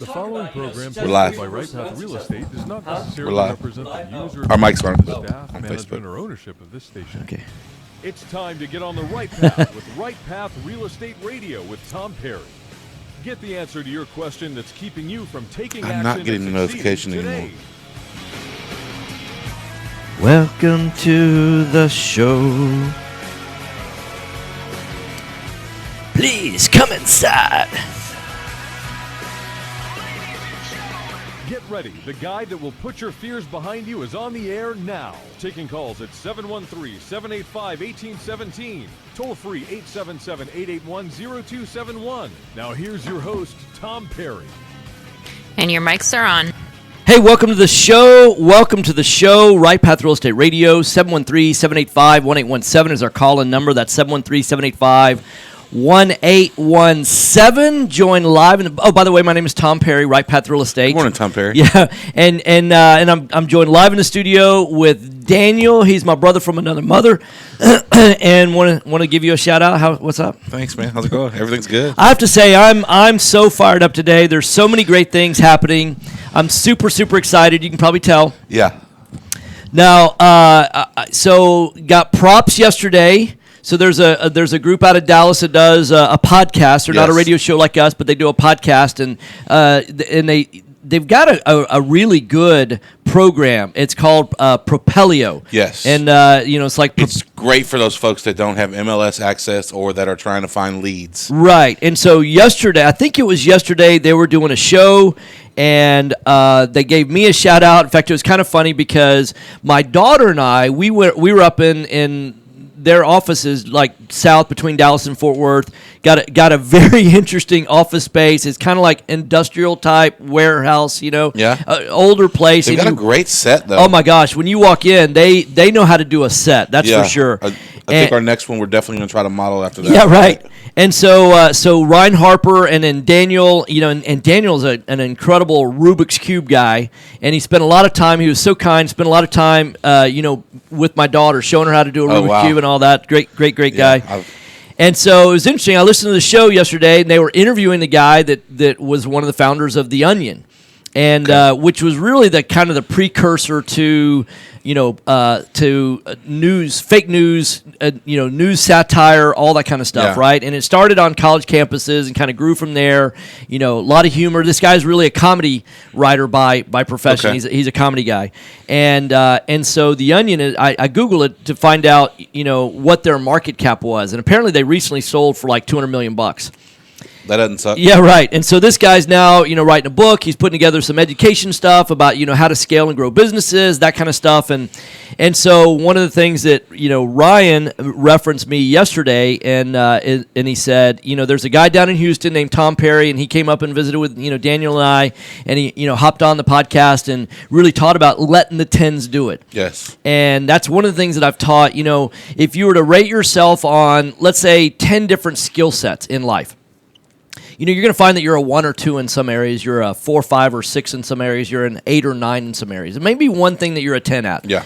The following program We're live. by Right Path Real Estate does not necessarily We're live. represent the views or Our mics aren't the staff, on management, Facebook. or ownership of this station. Okay. It's time to get on the right path with Right Path Real Estate Radio with Tom Perry. Get the answer to your question that's keeping you from taking action. I'm not getting and the notification succeeding anymore. today. Welcome to the show. Please come inside. Get ready. The guy that will put your fears behind you is on the air now. Taking calls at 713-785-1817. Toll free 877-881-0271. Now here's your host, Tom Perry. And your mics are on. Hey, welcome to the show. Welcome to the show. Right Path Real Estate Radio. 713-785-1817 is our call-in number. That's 713-785-1817. Join live. Oh, by the way, my name is Tom Perry, Right Path Real Estate. Good morning, Tom Perry. Yeah, and I'm joined live in the studio with Daniel. He's my brother from another mother, and want to give you a shout out. What's up? Thanks, man. How's it going? Everything's good. I have to say, I'm so fired up today. There's so many great things happening. I'm super excited. You can probably tell. Yeah. Now, so got props yesterday. So there's a group out of Dallas that does a podcast. They're not a Yes. radio show like us, but they do a podcast, and they've got a really good program. It's called Propelio. Yes. And it's like It's great for those folks that don't have MLS access or that are trying to find leads. right. And so yesterday, I think it was yesterday, they were doing a show, and they gave me a shout out. In fact, it was kind of funny because my daughter and I, we were up in their offices, like south between Dallas and Fort Worth. Got a very interesting office space. It's kind of like industrial type warehouse, Yeah. older place. They've And got a great set, though. oh my gosh, when you walk in, they know how to do a set. That's Yeah. for sure. I think our next one, we're definitely going to try to model after that. Yeah, right. And so Ryan Harper and then Daniel, and Daniel's an incredible Rubik's Cube guy, and he spent a lot of time. He was so kind. Spent a lot of time, with my daughter, showing her how to do a Oh, Rubik's wow. Cube and all that. Great Yeah, guy. And so it was interesting. I listened to the show yesterday, and they were interviewing the guy that was one of the founders of The Onion, and which was really the kind of the precursor to news, fake news, news satire, all that kind of stuff, Yeah. right? And it started on college campuses and kind of grew from there. A lot of humor. This guy's really a comedy writer by profession. Okay. He's a comedy guy, and so The Onion. I Googled it to find out what their market cap was, and apparently they recently sold for like $200 million. That doesn't suck. Yeah, right. And so this guy's now, writing a book. He's putting together some education stuff about, how to scale and grow businesses, that kind of stuff. And so one of the things that, Ryan referenced me yesterday, and he said, there's a guy down in Houston named Tom Perry, and he came up and visited with, Daniel and I, and he, hopped on the podcast and really taught about letting the tens do it. Yes. And that's one of the things that I've taught, if you were to rate yourself on, let's say, 10 different skill sets in life, you're going to find that you're a 1 or 2 in some areas, you're a 4, 5, or 6 in some areas, you're an 8 or 9 in some areas. It may be one thing that you're a 10 at. Yeah.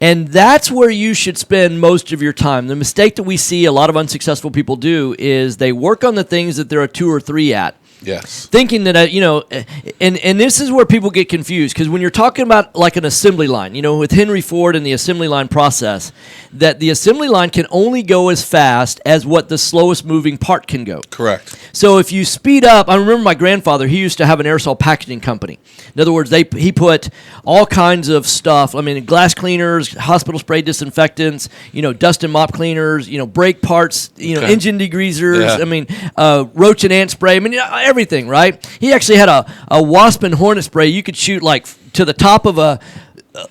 And that's where you should spend most of your time. The mistake that we see a lot of unsuccessful people do is they work on the things that they're a 2 or 3 at. Yes. Thinking that, and this is where people get confused, because when you're talking about like an assembly line, with Henry Ford and the assembly line process, that the assembly line can only go as fast as what the slowest moving part can go. Correct. So if you speed up, I remember my grandfather, he used to have an aerosol packaging company. In other words, he put all kinds of stuff, glass cleaners, hospital spray disinfectants, dust and mop cleaners, brake parts, Okay. engine degreasers, Yeah. roach and ant spray, everything, right? He actually had a wasp and hornet spray you could shoot like to the top of a,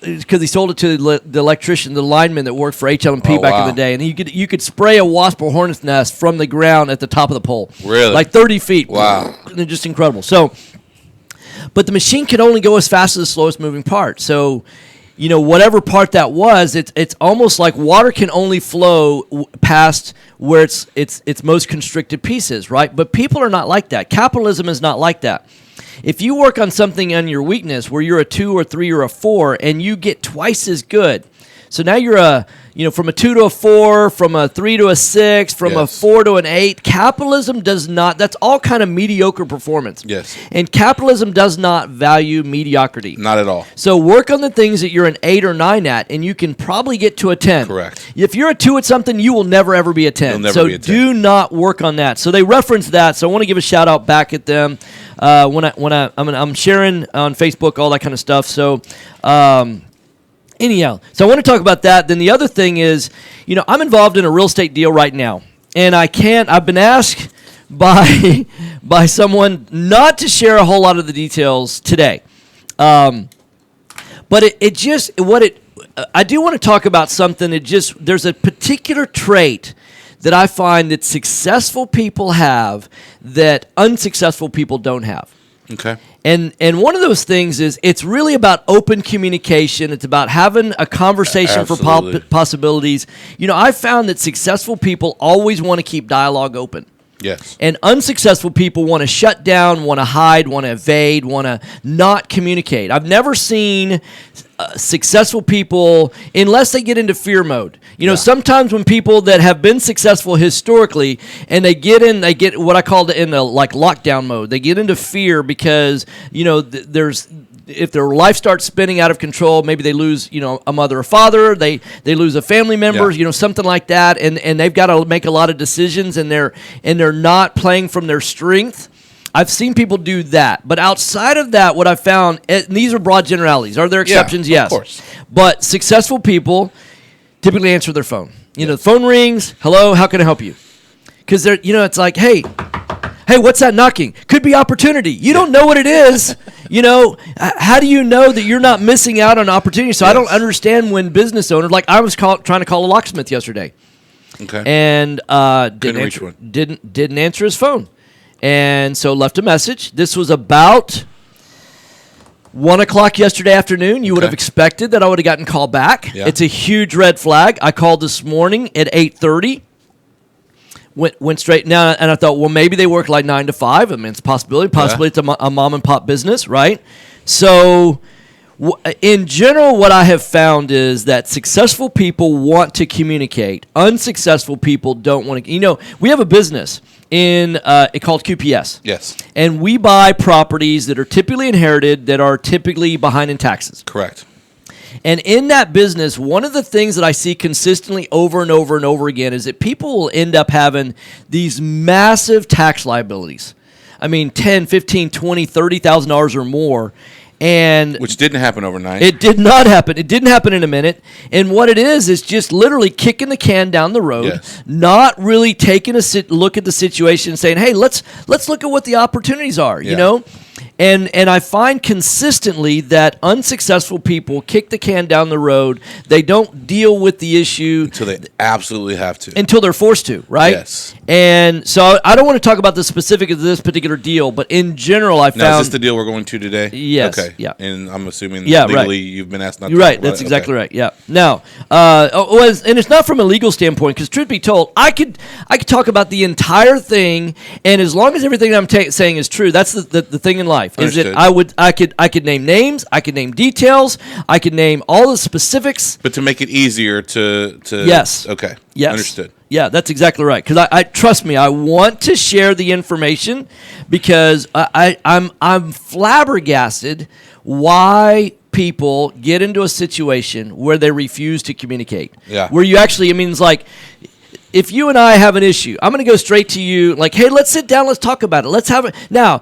because he sold it to the electrician, the lineman that worked for HLMP Oh, back in wow. the day, and you could spray a wasp or hornet's nest from the ground at the top of the pole. Really? Like 30 feet. Wow. They're just incredible. So, but the machine can only go as fast as the slowest moving part. So, whatever part that was, it's almost like water can only flow past where its most constricted pieces, right? But people are not like that. Capitalism is not like that. If you work on something on your weakness where you're a 2 or 3 or a 4 and you get twice as good, So now you're from a 2 to a 4, from a 3 to a 6, from a 4 to an 8. Capitalism does not. That's all kind of mediocre performance. Yes. And capitalism does not value mediocrity. Not at all. So work on the things that you're an 8 or 9 at, and you can probably get to a 10. Correct. If you're a 2 at something, you will never ever be a 10. You'll never so be a 10. do not work on that. So they reference that. So I want to give a shout out back at them I'm sharing on Facebook, all that kind of stuff. So. Anyhow, so I want to talk about that. Then the other thing is, I'm involved in a real estate deal right now, and I've been asked by someone not to share a whole lot of the details today. But I do want to talk about something there's a particular trait that I find that successful people have that unsuccessful people don't have. Okay. And one of those things is it's really about open communication. It's about having a conversation for possibilities. I found that successful people always want to keep dialogue open. Yes. And unsuccessful people want to shut down, want to hide, want to evade, want to not communicate. I've never seen successful people, unless they get into fear mode. Sometimes when people that have been successful historically and they get what I call in the lockdown mode. They get into fear because, if their life starts spinning out of control, maybe they lose, a mother or father, they lose a family member, something like that, and they've got to make a lot of decisions, and they're not playing from their strength. I've seen people do that, but outside of that, what I found, and these are broad generalities. Are there exceptions? Yes, of course. But successful people typically answer their phone. The phone rings. Hello, how can I help you? Because they're, it's like, hey, what's that knocking? Could be opportunity. You don't know what it is. How do you know that you're not missing out on opportunity? So I don't understand when business owners, like I was trying to call a locksmith yesterday. Okay. And didn't answer his phone. And so left a message. This was about 1 o'clock yesterday afternoon. You would have expected that I would have gotten called back. Yeah. It's a huge red flag. I called this morning at 8:30. Went straight now, and I thought, well, maybe they work like 9 to 5. I mean, it's a possibility. Possibly it's a mom and pop business, right? So, in general, what I have found is that successful people want to communicate. Unsuccessful people don't want to. We have a business called QPS. Yes. And we buy properties that are typically inherited, that are typically behind in taxes. Correct. And in that business, one of the things that I see consistently over and over and over again is that people will end up having these massive tax liabilities. I mean, $10,000, $15,000, $20,000, $30,000 or more. Which didn't happen overnight. It did not happen. It didn't happen in a minute. And what it is just literally kicking the can down the road, not really taking a look at the situation and saying, hey, let's look at what the opportunities are, And I find consistently that unsuccessful people kick the can down the road. They don't deal with the issue until they absolutely have to. Until they're forced to, right? Yes. And so I don't want to talk about the specific of this particular deal, but in general, I found. Now, is this the deal we're going to today? Yes. Okay. Yeah. And I'm assuming legally you've been asked not to. You're right. That's exactly right. Yeah. Now, and it's not from a legal standpoint, because truth be told, I could talk about the entire thing, and as long as everything I'm saying is true, that's the thing in life. Understood. Is that I could name names, I could name details, I could name all the specifics. But to make it easier to yes. Okay. Yes. Understood. Yeah, that's exactly right. Because I trust me, I want to share the information because I'm flabbergasted why people get into a situation where they refuse to communicate. Yeah. Where you actually, it's like, if you and I have an issue, I'm going to go straight to you like, hey, let's sit down, let's talk about it. Let's have it. Now,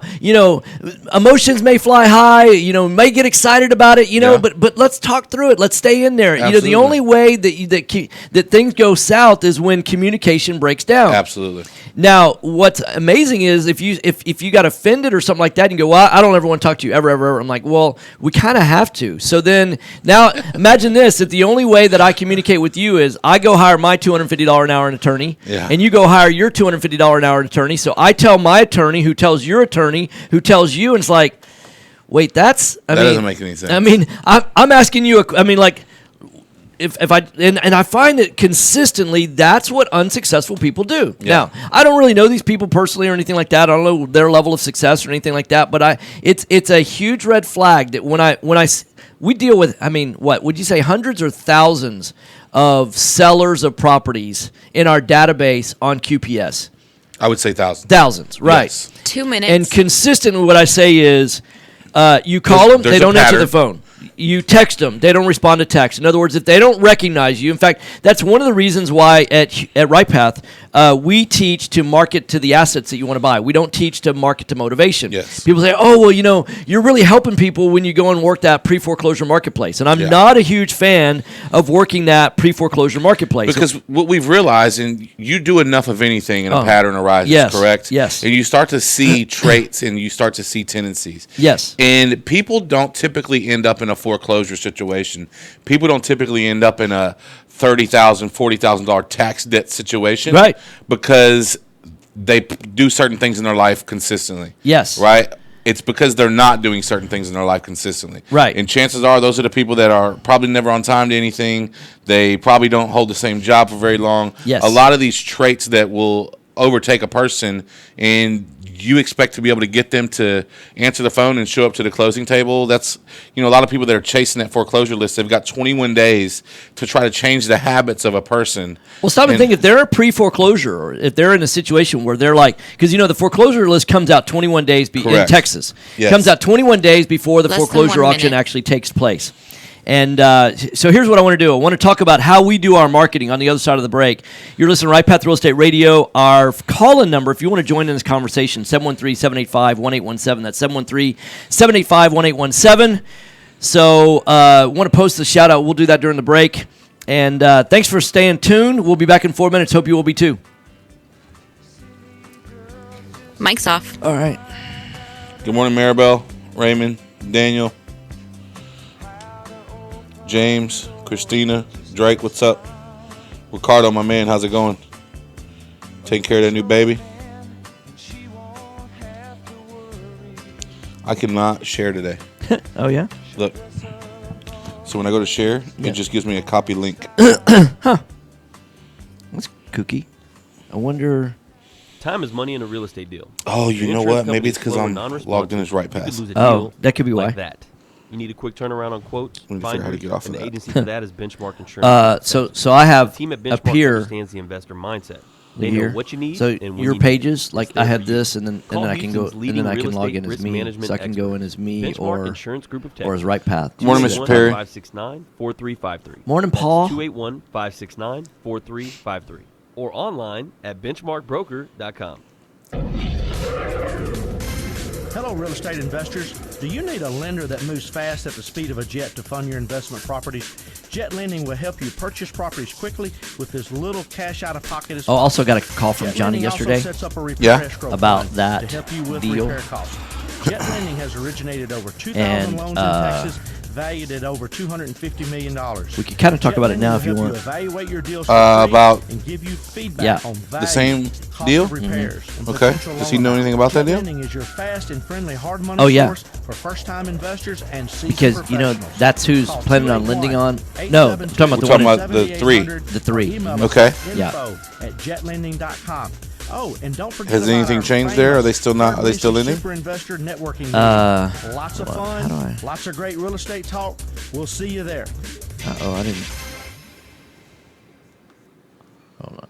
emotions may fly high, may get excited about it, but let's talk through it. Let's stay in there. Absolutely. The only way that things go south is when communication breaks down. Absolutely. Now, what's amazing is if you got offended or something like that and you go, well, I don't ever want to talk to you ever. I'm like, well, we kind of have to. So then now imagine this, if the only way that I communicate with you is I go hire my $250 an hour attorney, and you go hire your $250 an hour attorney. So I tell my attorney, who tells your attorney, who tells you, and it's like, wait, that doesn't make any sense. I'm asking you, if I find that consistently that's what unsuccessful people do. Yeah. Now, I don't really know these people personally or anything like that. I don't know their level of success or anything like that, but it's a huge red flag that when we deal with, I mean, what would you say, hundreds or thousands of sellers of properties in our database on QPS? I would say thousands. Thousands, right. Yes. 2 minutes. And consistently what I say is you call them, There's they a don't answer pattern. the phone. You text them, they don't respond to text. In other words, if they don't recognize you, in fact, that's one of the reasons why at RightPath we teach to market to the assets that you want to buy. We don't teach to market to motivation. Yes. People say, oh, well, you're really helping people when you go and work that pre-foreclosure marketplace. And I'm Yeah. not a huge fan of working that pre-foreclosure marketplace. Because what we've realized, and you do enough of anything and a pattern arises, yes, correct? yes. And you start to see traits and you start to see tendencies. Yes. And people don't typically end up in a foreclosure situation. People don't typically end up in a $30,000, $40,000 tax debt situation. Right. Because they do certain things in their life consistently. Yes. Right? It's because they're not doing certain things in their life consistently. Right. And chances are those are the people that are probably never on time to anything. They probably don't hold the same job for very long. Yes. A lot of these traits that will overtake a person, and you expect to be able to get them to answer the phone and show up to the closing table. That's, a lot of people that are chasing that foreclosure list, they've got 21 days to try to change the habits of a person. Well, stop and think. If they're a pre-foreclosure, or if they're in a situation where they're like, because the foreclosure list comes out 21 days in Correct. Texas. Yes. Comes out 21 days before the Less than foreclosure 1 auction minute. actually takes place. And so here's what I want to do. I want to talk about how we do our marketing on the other side of the break. You're listening to Right Path Real Estate Radio. Our call-in number, if you want to join in this conversation, 713-785-1817. That's 713-785-1817. So want to post the shout-out. We'll do that during the break. And thanks for staying tuned. We'll be back in 4 minutes. Hope you will be too. Mic's off. All right. Good morning, Maribel, Raymond, Daniel, James, Christina, Drake, what's up? Ricardo, my man, how's it going? Taking care of that new baby? I cannot share today. Oh, yeah? Look. So when I go to share, it just gives me a copy link. That's kooky. I wonder... Time is money in a real estate deal. Oh, you Your know insurance what? Maybe it's company's because slow or I'm non-responsive. logged in as You could RightPath. lose a Oh, deal that could be like why. that. You need a quick turnaround on quotes. Let me figure out how to get off of and the that. agency for that is Benchmark Insurance. So I have the team at up Benchmark here... understands the investor mindset. They here. know what you need. So and when your you pages, need it. like It's there I had for you. this, and then Call I can go, Houston's and leading then I real can log estate in as risk me, management so I can go in expert. as me Benchmark Insurance Group of Texas. or as Right Path. Morning, Mr. Perry. 281-569-4353. Morning, Paul. 281-569-4353. Or online at benchmarkbroker.com. Hello, real estate investors. Do you need a lender that moves fast at the speed of a jet to fund your investment properties? Jet Lending will help you purchase properties quickly with as little cash out of pocket as Oh, also got a call from Jet Johnny Lending also yesterday. sets up a repair Yeah. escrow About fund that to help you with deal. repair costs. Jet Lending has originated over 2,000 And, loans in Texas, valued at over $250 million. We could kind of talk about it now if you want. Evaluate your deals About and give you feedback Yeah. on the same cost deal? of repairs, and Okay. potential Does he loan know amounts. anything about that Jet deal? Lending is your fast and friendly hard money Oh, yeah. source for first-time investors and seasoned Because, professionals. that's who's Call planning on lending on. No, I'm talking about the We're one. talking about the three. The three. Email us Okay. at Yeah. info@jetlending.com. Oh, and don't forget Has about anything our changed there? Are they famous still not- are they still Urban lending? Super Investor Networking meeting. Lots of hold on. How do fun, I- lots of great real estate talk. We'll see you there. Uh-oh, I didn't. Hold on.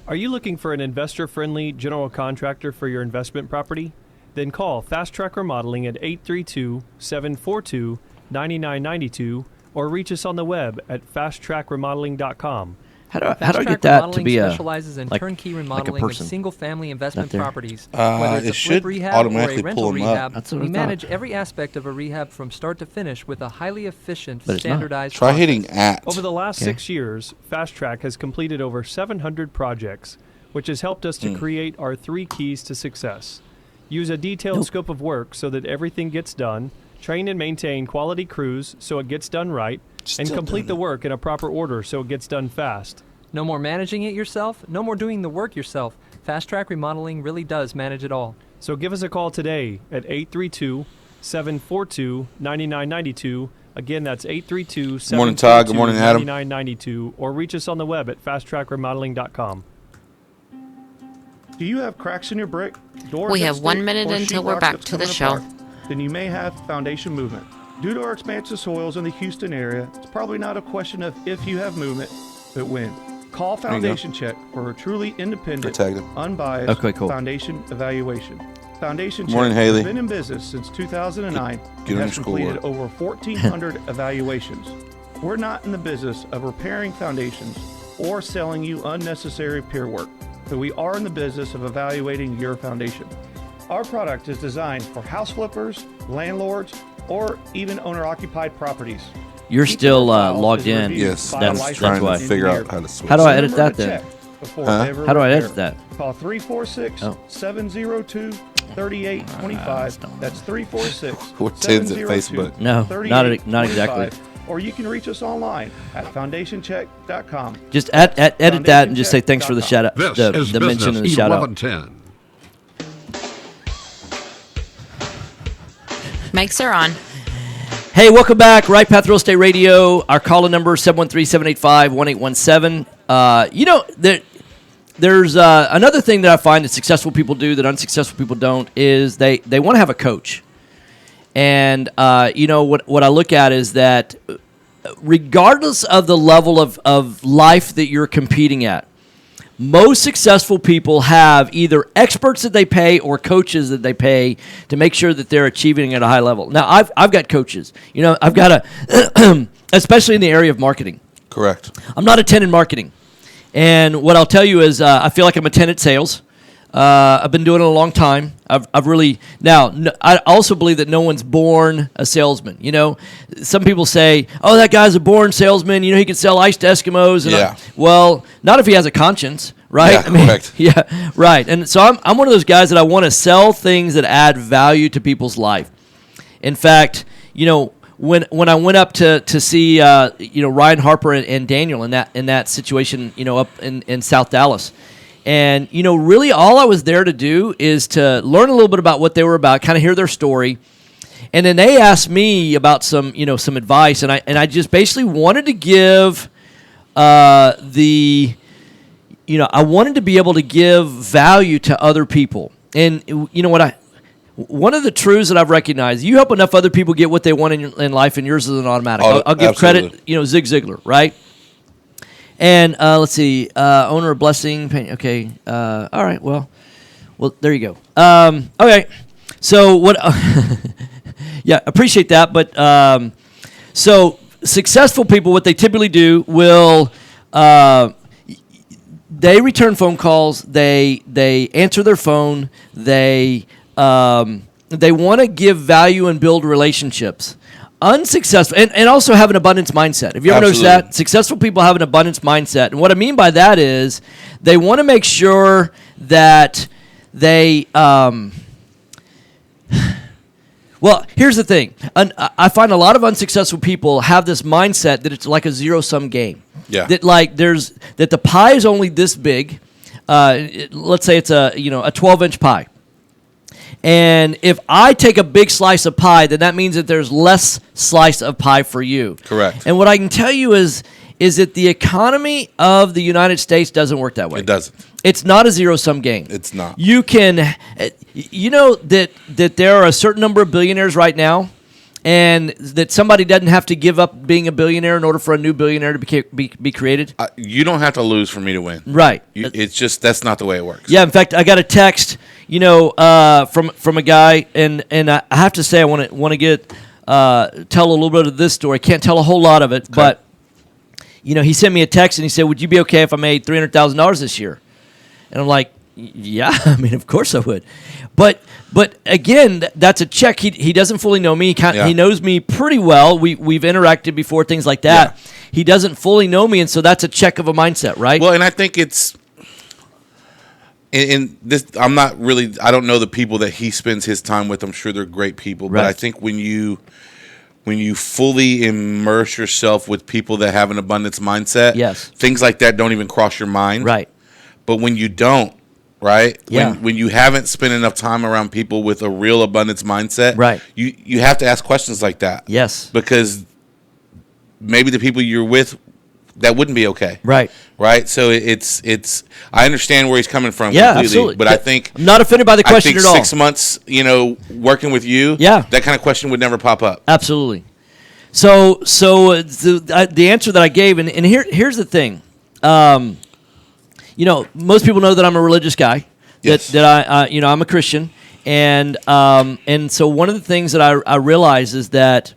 Are you looking for an investor-friendly general contractor for your investment property? Then call Fast Track Remodeling at 832-742-9992 or reach us on the web at fasttrackremodeling.com. How do I Fast get Track that to Remodeling be a specializes in like- turnkey like a remodeling of person? single-family investment there? properties. Whether it's it a should flip rehab or automatically a rental pull 'em up. rehab, That's what we I thought. manage every aspect of a rehab from start to finish with a highly efficient, But it's not. standardized Try process. hitting at. Over the last Okay. 6 years, Fast Track has completed over 700 projects, which has helped us to create our 3 keys to success. Use a detailed scope of work so that everything gets done, train and maintain quality crews so it gets done right, and Still complete doing the it. work in a proper order so it gets done fast. No more managing it yourself, no more doing the work yourself. Fast Track Remodeling really does manage it all. So give us a call today at 832-742-9992. Again, that's 832-742-9992. Morning, Todd. Good morning, Adam. Or reach us on the web at fasttrackremodeling.com. Do you have cracks in your brick? Doors We that have 1 stick, minute or until we're sheetrock back that's to the coming show. apart? Then you may have foundation movement. Due to our expansive soils in the Houston area, it's probably not a question of if you have movement, but when. Call Foundation Check for a truly independent, unbiased foundation evaluation. Foundation Check has been in business since 2009 and has completed over 1,400 evaluations. We're not in the business of repairing foundations or selling you unnecessary peer work, but we are in the business of evaluating your foundation. Our product is designed for house flippers, landlords, or even owner-occupied properties. You're still logged in. Yes, that's trying why. to figure out how to switch. How do I edit that then? How do I edit that? Call 346-702-3825. That's 346-702-3825. No, not exactly. Or you can reach us online at foundationcheck.com. Just edit that and just say thanks for the shout out, the mention and the shout out. Mics are on. Hey, welcome back. Right Path Real Estate Radio. Our call-in number 713-785-1817. There's another thing that I find that successful people do that unsuccessful people don't is they want to have a coach. And what I look at is that regardless of the level of life that you're competing at, most successful people have either experts that they pay or coaches that they pay to make sure that they're achieving at a high level. Now, I've got coaches. I've got especially in the area of marketing. Correct. I'm not a 10 in marketing. And what I'll tell you is I feel like I'm a 10 at sales. I've been doing it a long time. I've really I also believe that no one's born a salesman. Some people say, "Oh, that guy's a born salesman. He can sell ice to Eskimos." And well, not if he has a conscience, right? Yeah, correct. Yeah, right. And so I'm one of those guys that I want to sell things that add value to people's life. In fact, when I went up to see Ryan Harper and Daniel in that situation, up in South Dallas. And, really all I was there to do is to learn a little bit about what they were about, kind of hear their story. And then they asked me about some advice. And I just basically wanted to give I wanted to be able to give value to other people. And, one of the truths that I've recognized, you help enough other people get what they want in life, and yours is an automatic. I'll give credit, Zig Ziglar, right? And let's see, owner of Blessing. Okay, all right. Well, there you go. Okay, so what? Yeah, appreciate that. But so successful people, what they typically do will they return phone calls. They answer their phone. They want to give value and build relationships. Unsuccessful, and also have an abundance mindset. Have you ever noticed that? Successful people have an abundance mindset. And what I mean by that is they want to make sure that they well, here's the thing. I find a lot of unsuccessful people have this mindset that it's like a zero-sum game. Yeah. That that the pie is only this big. Let's say it's a 12-inch pie. And if I take a big slice of pie, then that means that there's less slice of pie for you. Correct. And what I can tell you is that the economy of the United States doesn't work that way. It doesn't. It's not a zero-sum game. It's not. You can, that there are a certain number of billionaires right now, and that somebody doesn't have to give up being a billionaire in order for a new billionaire to be created. You don't have to lose for me to win. Right. It's just that's not the way it works. Yeah. In fact, I got a text. From a guy, and I have to say I want to tell a little bit of this story. I can't tell a whole lot of it, but he sent me a text and he said, "Would you be okay if I made $300,000 this year?" And I'm like, "Yeah, I mean, of course I would." But again, that's a check. He doesn't fully know me. He knows me pretty well. We've interacted before, things like that. Yeah. He doesn't fully know me, and so that's a check of a mindset, right? Well, and I think it's. And this, I don't know the people that he spends his time with. I'm sure they're great people, but I think when you fully immerse yourself with people that have an abundance mindset, things like that don't even cross your mind. Right. But when you don't, right? Yeah. When you haven't spent enough time around people with a real abundance mindset, right? You have to ask questions like that. Yes. Because maybe the people you're with, that wouldn't be okay. Right. Right. So it's. I understand where he's coming from. Yeah, completely, absolutely. But I think I'm not offended by the question at all. 6 months, working with you. Yeah. That kind of question would never pop up. Absolutely. The answer that I gave, and here's the thing. Most people know that I'm a religious guy. Yes. That I'm a Christian, and so one of the things that I realize is that,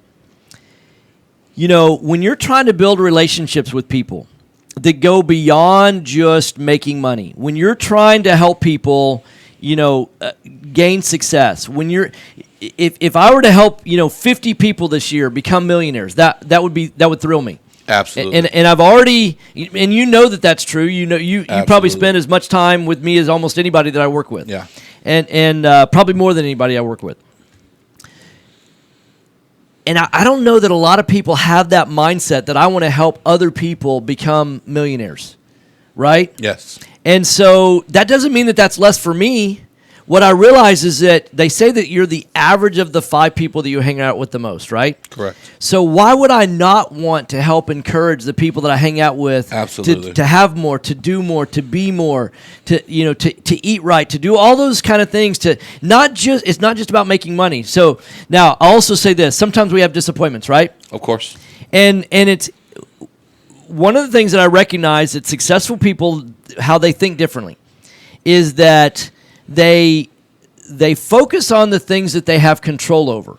when you're trying to build relationships with people that go beyond just making money, when you're trying to help people, gain success, if I were to help 50 people this year become millionaires, that would thrill me. Absolutely. And I've already, and that's true. You probably spend as much time with me as almost anybody that I work with. Yeah. And probably more than anybody I work with. And I don't know that a lot of people have that mindset that I want to help other people become millionaires, right? Yes. And so that doesn't mean that that's less for me. What I realize is that they say that you're the average of the 5 people that you hang out with the most, right? Correct. So why would I not want to help encourage the people that I hang out with to have more, to do more, to be more, to eat right, to do all those kind of things, it's not just about making money. So now I'll also say this, sometimes we have disappointments, right? Of course. And it's one of the things that I recognize that successful people, how they think differently, is that they focus on the things that they have control over,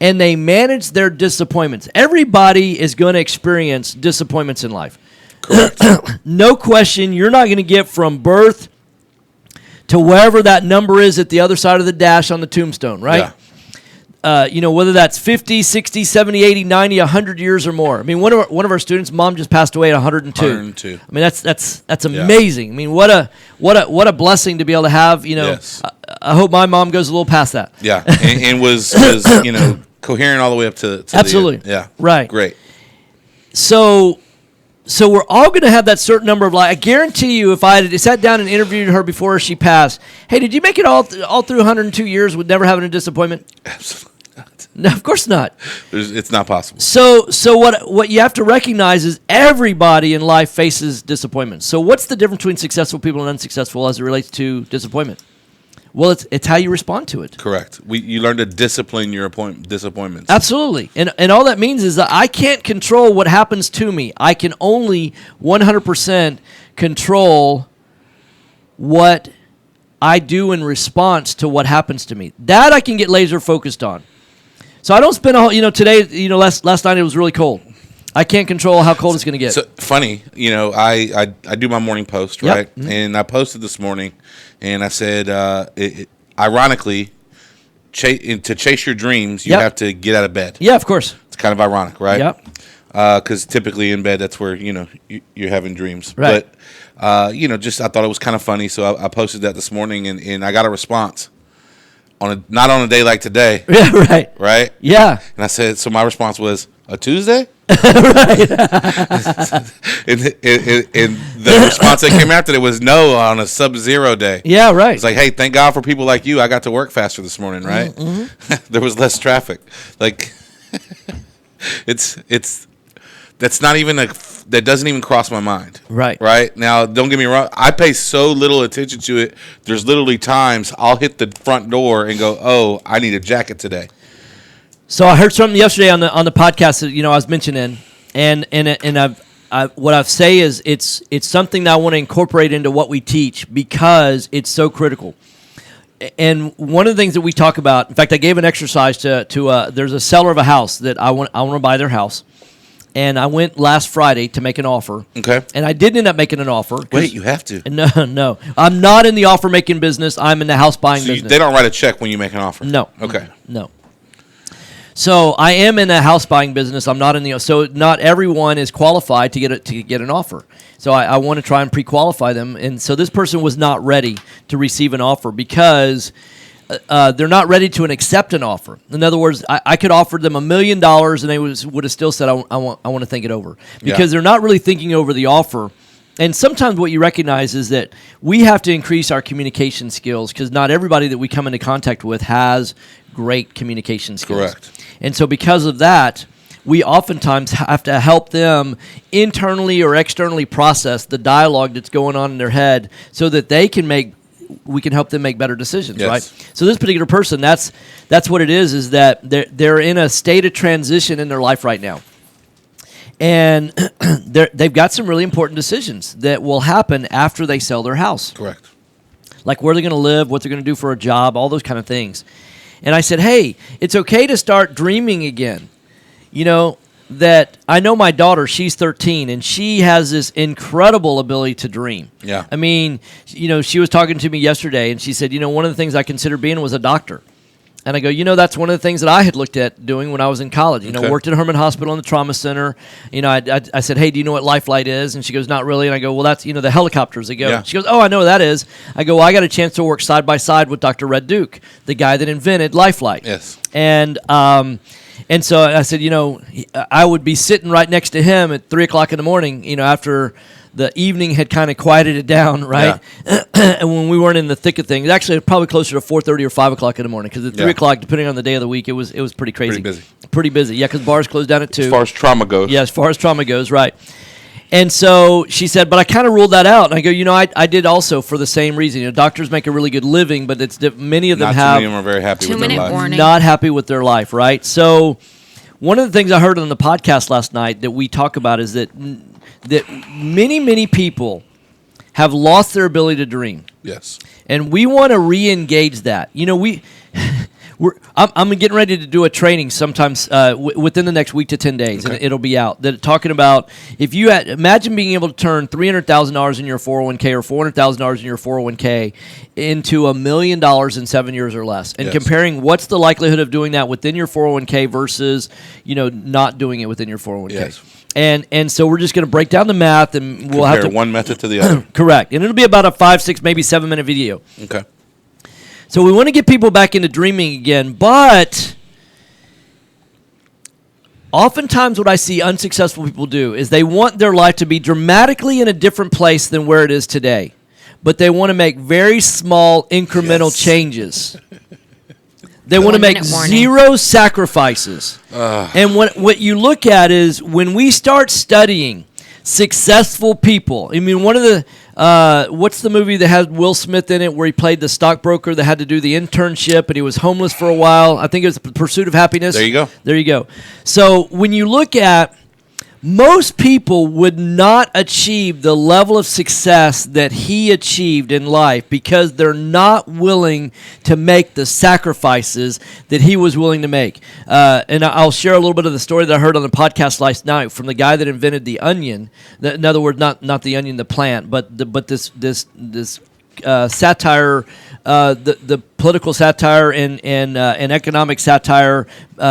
and they manage their disappointments. Everybody is going to experience disappointments in life. Correct. No question, you're not going to get from birth to wherever that number is at the other side of the dash on the tombstone, right? Yeah. Whether that's 50, 60, 70, 80, 90, 100 years or more. I mean, one of our students' mom just passed away at 102. 102. I mean, that's amazing. I mean, what a blessing to be able to have. Yes. I hope my mom goes a little past that. Yeah, and was coherent all the way up to absolutely. The end. Yeah. Right. Great. So we're all going to have that certain number of I guarantee you, if I had sat down and interviewed her before she passed, hey, did you make it all through 102 years with never having a disappointment? Absolutely not. No, of course not. It's not possible. So what you have to recognize is everybody in life faces disappointment. So what's the difference between successful people and unsuccessful as it relates to disappointment? Well, it's how you respond to it. Correct. You learn to discipline your disappointments. Absolutely. And all that means is that I can't control what happens to me. I can only 100% control what I do in response to what happens to me. That I can get laser focused on. So I don't spend today, last night it was really cold. I can't control how cold it's going to get. So funny, I do my morning post, right? Mm-hmm. And I posted this morning, and I said, ironically, to chase your dreams, you have to get out of bed. Yeah, of course. It's kind of ironic, right? Yep. Because typically in bed, that's where you're having dreams. Right. But I thought it was kind of funny, so I posted that this morning, and I got a response. Not on a day like today. Yeah, right. Right? Yeah. And I said, so my response was, a Tuesday? Right. and the response that came after it was no on a sub-zero day. Yeah, right. It's like, hey, thank God for people like you. I got to work faster this morning, right? Mm-hmm. There was less traffic. Like, that's not even that doesn't even cross my mind. Right. Right? Now, don't get me wrong. I pay so little attention to it. There's literally times I'll hit the front door and go, oh, I need a jacket today. So I heard something yesterday on the podcast that I was mentioning, and what I've say is it's something that I want to incorporate into what we teach because it's so critical. And one of the things that we talk about, in fact, I gave an exercise to there's a seller of a house that I want to buy their house, and I went last Friday to make an offer. Okay. And I did end up making an offer. Wait, you have to? No, I'm not in the offer making business. I'm in the house buying business. They don't write a check when you make an offer. No. Okay. No. So I am in a house buying business. I'm not in the so not everyone is qualified to get an offer. So I want to try and pre-qualify them. And so this person was not ready to receive an offer because they're not ready to accept an offer. In other words, I could offer them $1 million and they would have still said I want to think it over because they're not really thinking over the offer. And sometimes what you recognize is that we have to increase our communication skills because not everybody that we come into contact with has great communication skills. Correct. And so because of that, we oftentimes have to help them internally or externally process the dialogue that's going on in their head so that they can make we can help them make better decisions, Yes. right? So this particular person, that's what it is that they're in a state of transition in their life right now. And they've got some really important decisions that will happen after they sell their house. Correct. Like where they're going to live, what they're going to do for a job, all those kind of things. And I said, hey, it's okay to start dreaming again. You know, that I know my daughter, she's 13, and she has this incredible ability to dream. Yeah. I mean, you know, she was talking to me yesterday, and she said, you know, one of the things I considered being was a doctor. And I go, you know, that's one of the things that I had looked at doing when I was in college. You know, worked at Herman Hospital in the trauma center. You know, I said, hey, do you know what Life Flight is? And she goes, not really. And I go, well, that's, you know, the helicopters that go. Yeah. She goes, oh, I know what that is. I go, well, I got a chance to work side by side with Dr. Red Duke, the guy that invented Life Flight. Yes. And so I said, you know, I would be sitting right next to him at 3 o'clock in the morning, you know, after the evening had kind of quieted it down, right? Yeah. And when we weren't in the thick of things, actually probably closer to 4:30 or 5 o'clock in the morning, because at 3 o'clock, depending on the day of the week, it was pretty crazy. Pretty busy, yeah, because bars closed down at 2. As far as trauma goes. Yeah, as far as trauma goes, right. And so she said, but I kind of ruled that out. And I go, you know, I did also for the same reason. You know, doctors make a really good living, but it's many of them Not too many of them are very happy with their life. Warning. Not happy with their life, right? So one of the things I heard on the podcast last night that we talk about is that many people have lost their ability to dream. Yes. And we want to re-engage that. You know, I'm getting ready to do a training sometimes within the next week to 10 days, and it'll be out. That talking about if you imagine being able to turn $300,000 in your 401k or $400,000 in your 401k into $1 million in 7 years or less, and comparing what's the likelihood of doing that within your 401k versus, you know, not doing it within your 401k. Yes. And so we're just going to break down the math, and we'll have to one method to the other. Correct, and it'll be about a 5, 6, maybe 7 minute video. Okay. So we want to get people back into dreaming again, but oftentimes what I see unsuccessful people do is they want their life to be dramatically in a different place than where it is today, but they want to make very small incremental changes. They want to make zero sacrifices. And what you look at is when we start studying successful people. I mean, one of the what's the movie that had Will Smith in it where he played the stockbroker that had to do the internship and he was homeless for a while? I think it was The Pursuit of Happiness. There you go. There you go. So when you look at most people would not achieve the level of success that he achieved in life because they're not willing to make the sacrifices that he was willing to make. And I'll share a little bit of the story that I heard on the podcast last night from the guy that invented the onion. In other words, not the onion, the plant, but this satire, the political satire and economic satire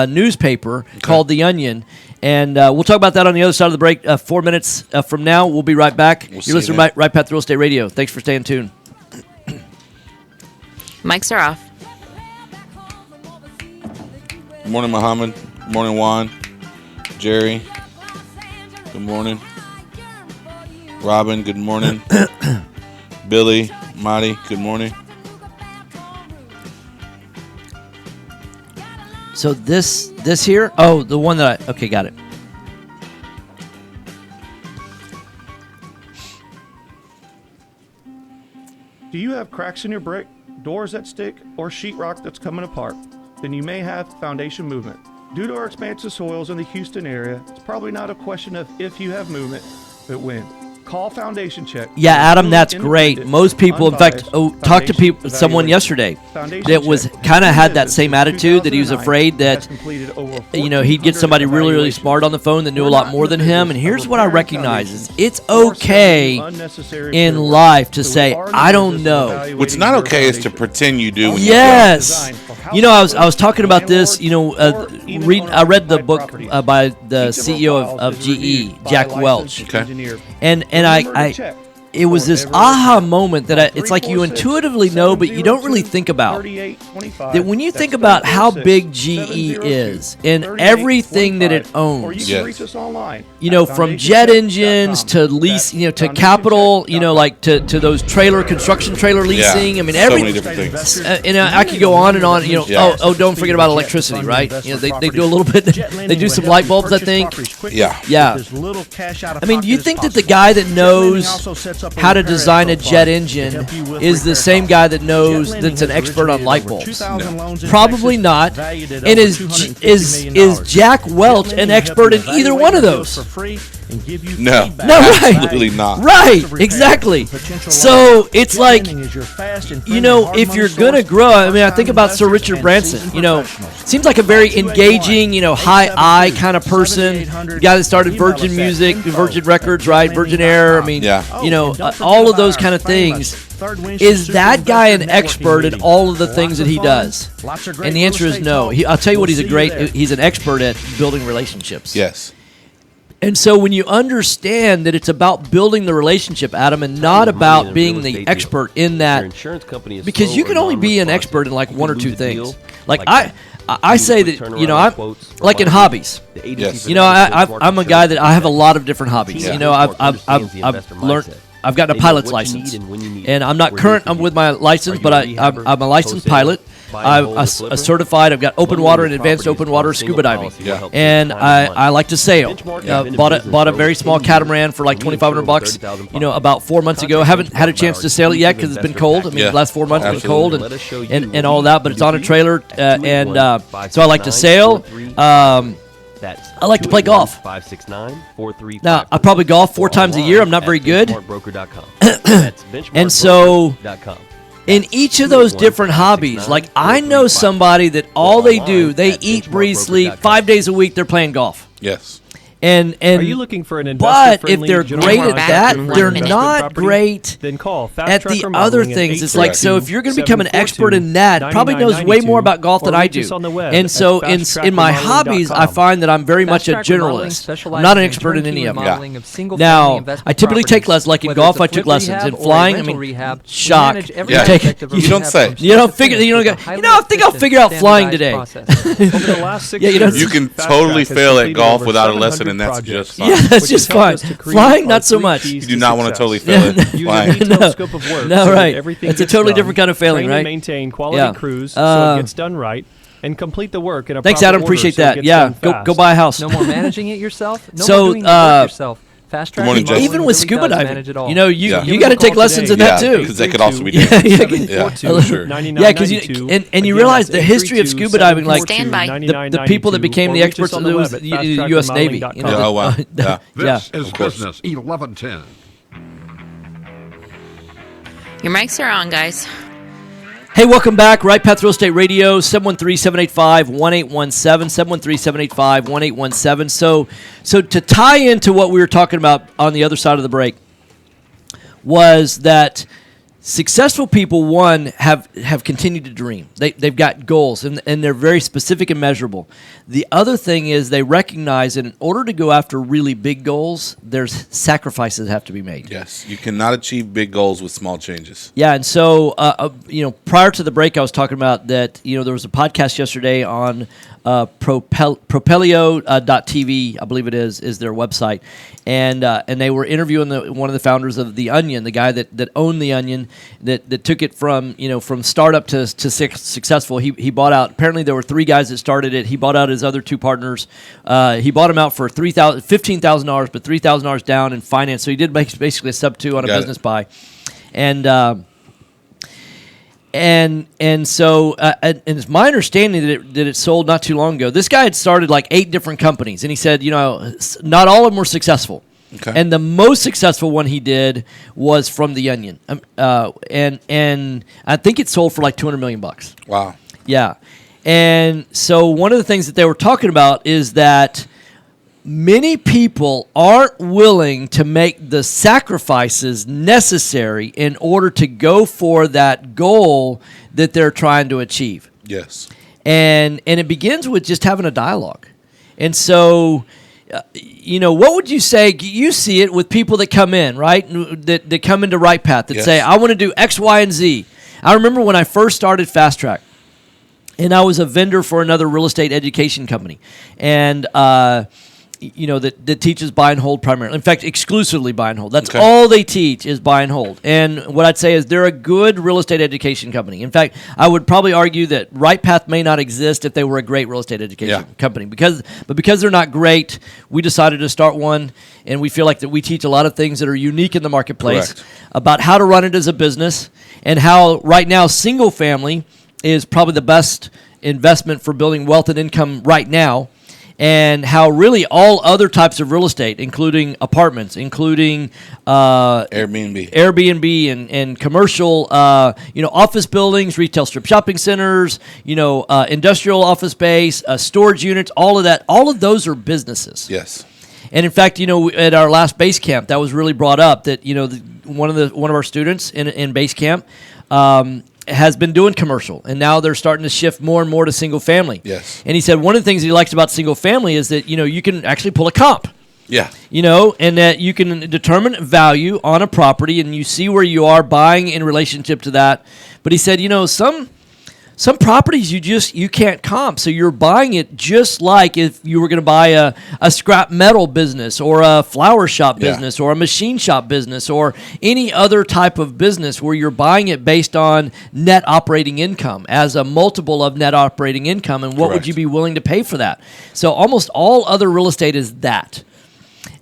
newspaper called The Onion. And we'll talk about that on the other side of the break. 4 minutes from now, we'll be right back. You're listening to Right Path Real Estate Radio. Thanks for staying tuned. Mics are off. Good morning, Muhammad. Good morning, Juan. Jerry. Good morning. Robin, good morning. Billy, Marty, good morning. So this here, oh, the one that okay, got it. Do you have cracks in your brick, doors that stick, or sheetrock that's coming apart? Then you may have foundation movement. Due to our expansive soils in the Houston area, it's probably not a question of if you have movement, but when. Call Foundation Check. Yeah, Adam, that's great. Most people, in fact, talked to someone yesterday that was kind of had that same attitude, that he was afraid that, you know, he'd get somebody really, really smart on the phone that knew a lot more than him. And here's what I recognize is it's okay in life to say, I don't know. What's not okay is to pretend you do. When yes. You know, I was talking about this, you know, I read the book by the CEO of GE, Jack Welch. Okay. And it was this aha moment that it's like you intuitively know, but you don't really think about. That when you think about how big GE is and everything that it owns, you know, from jet engines to lease, you know, to capital, you know, like to those construction trailer leasing. I mean, so many different things. And I could go on and on. You know, oh, don't forget about electricity, right? You know, they do a little bit. They do some light bulbs, I think. Yeah. I mean, do you think that the guy that knows how to design a jet engine is the same guy that knows that's an expert on light bulbs. No. Probably not. And is Jack Welch an expert in either one of those? No, right. Absolutely not. Right, exactly. So it's like, if you're going to grow, I think about Sir Richard Branson. Seems like a very engaging, high I kind of person. The guy that started Virgin Music, Virgin Records, right? Virgin Air. All of those kind of things. Is that guy an expert in all of the things that he does? And the answer is no. I'll tell you what, he's an expert at building relationships. Yes. And so when you understand that it's about building the relationship, Adam, and not about being the expert in that, because you can only be an expert in like one or two things. Like I say that, I'm like in hobbies. Yes. I'm a guy that I have a lot of different hobbies. Yeah. I've learned. I've gotten a pilot's license, and I'm not current with my license, but I'm a licensed pilot. I'm certified. I've got open water and advanced open water scuba diving, and I like to sail. Bought a very small catamaran for like $2,500. About 4 months ago. Haven't had a chance to sail it yet because it's been cold. The last 4 months have been cold and all that. But it's on a trailer, and so I like to sail. I like to play golf. 569-4354. Now, I probably golf 4 times a year. I'm not very good. And so, in each of those different hobbies, like I know somebody that all they do, they eat, breathe, sleep, 5 days a week, they're playing golf. Yes. And are you looking for an but if they're great at that, they're not great then call at the other things. It's like, so if you're going to become an expert in that, probably knows way more about golf than I do. And so in my hobbies, I find that I'm very much a generalist. I'm not an expert in any of them. Now, I typically take lessons. Like in golf, I took lessons. In flying, shock. Yeah. You don't say. You don't figure. I think I'll figure out flying today. You can totally fail at golf without a lesson. And that's just fine. Yeah, that's just fine. Flying, not so much. You do not want to totally fail it. Flying. No, right. It's a totally different kind of failing, right? Maintain quality crews so it gets done right, and complete the work in a Thanks, proper Adam. Appreciate order that. So Go buy a house. No more managing it yourself. No more doing the work yourself. Fast track morning, Jason. Even with scuba diving, you got to take lessons in that too. Because they could also be doing sure. Because you realize the history of scuba diving, like the people that became the experts in the U.S. Navy. Oh wow! This is Business 1110. Your mics are on, guys. Hey, welcome back. Right Path Real Estate Radio, 713-785-1817, 713-785-1817. So to tie into what we were talking about on the other side of the break was that successful people, one, have continued to dream. They've got goals, and they're very specific and measurable. The other thing is they recognize that in order to go after really big goals, there's sacrifices that have to be made. Yes, you cannot achieve big goals with small changes. Yeah, and so, prior to the break, I was talking about that, there was a podcast yesterday on Propelio.tv, I believe it is their website. And they were interviewing one of the founders of The Onion, the guy that owned The Onion, that took it from startup to successful. He bought out, apparently there were 3 guys that started it. He bought out his other 2 partners. He bought them out for $15,000, but $3,000 down in finance. So he did basically a sub-2 on a business buy. And so it's my understanding that it sold not too long ago. This guy had started like 8 different companies, and he said, not all of them were successful. Okay. And the most successful one he did was from The Onion, and I think it sold for like $200 million. Wow. Yeah, and so one of the things that they were talking about is that many people aren't willing to make the sacrifices necessary in order to go for that goal that they're trying to achieve. Yes. And it begins with just having a dialogue. And so, what would you say? You see it with people that come in, right? That come into Right Path that say, I want to do X, Y, and Z. I remember when I first started Fast Track, and I was a vendor for another real estate education company. And, that teaches buy and hold primarily. In fact, exclusively buy and hold. That's all they teach is buy and hold. And what I'd say is they're a good real estate education company. In fact, I would probably argue that Right Path may not exist if they were a great real estate education company. Because they're not great, we decided to start one, and we feel like that we teach a lot of things that are unique in the marketplace about how to run it as a business and how right now single family is probably the best investment for building wealth and income right now. And how really all other types of real estate, including apartments, including Airbnb and commercial, office buildings, retail strip shopping centers, industrial office space, storage units, all of that, all of those are businesses. Yes. And in fact, at our last base camp, that was really brought up that one of our students in base camp. Has been doing commercial, and now they're starting to shift more and more to single family. Yes. And he said one of the things he likes about single family is that, you can actually pull a comp. Yeah. And that you can determine value on a property, and you see where you are buying in relationship to that. But he said, some properties you can't comp, so you're buying it just like if you were going to buy a scrap metal business or a flower shop business or a machine shop business or any other type of business where you're buying it based on net operating income as a multiple of net operating income, and what would you be willing to pay for that? So almost all other real estate is that.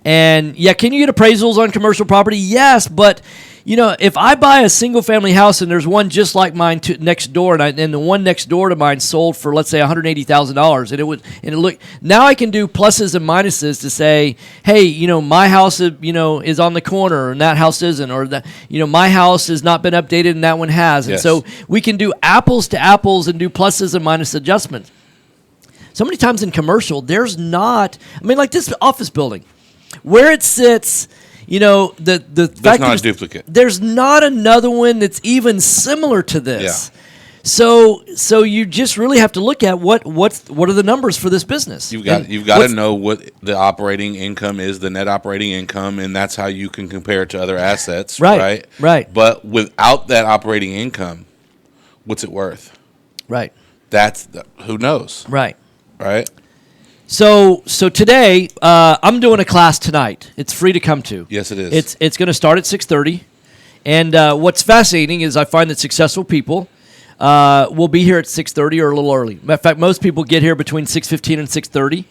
And can you get appraisals on commercial property? Yes, but if I buy a single-family house and there's one just like mine next door, and the one next door to mine sold for, let's say, $180,000, now I can do pluses and minuses to say, hey, my house is on the corner and that house isn't, or that my house has not been updated and that one has, and so we can do apples to apples and do pluses and minus adjustments. So many times in commercial, there's not. Like this office building, where it sits. The fact not a duplicate. There's not another one that's even similar to this. Yeah. So you just really have to look at what are the numbers for this business. You've got to know what the operating income is, the net operating income, and that's how you can compare it to other assets. Right. But without that operating income, what's it worth? Right. That's who knows. Right. So today I'm doing a class tonight. It's free to come to. Yes, it is. It's going to start at 6:30, and what's fascinating is I find that successful people will be here at 6:30 or a little early. Matter of fact, most people get here between 6:15 and 6:30.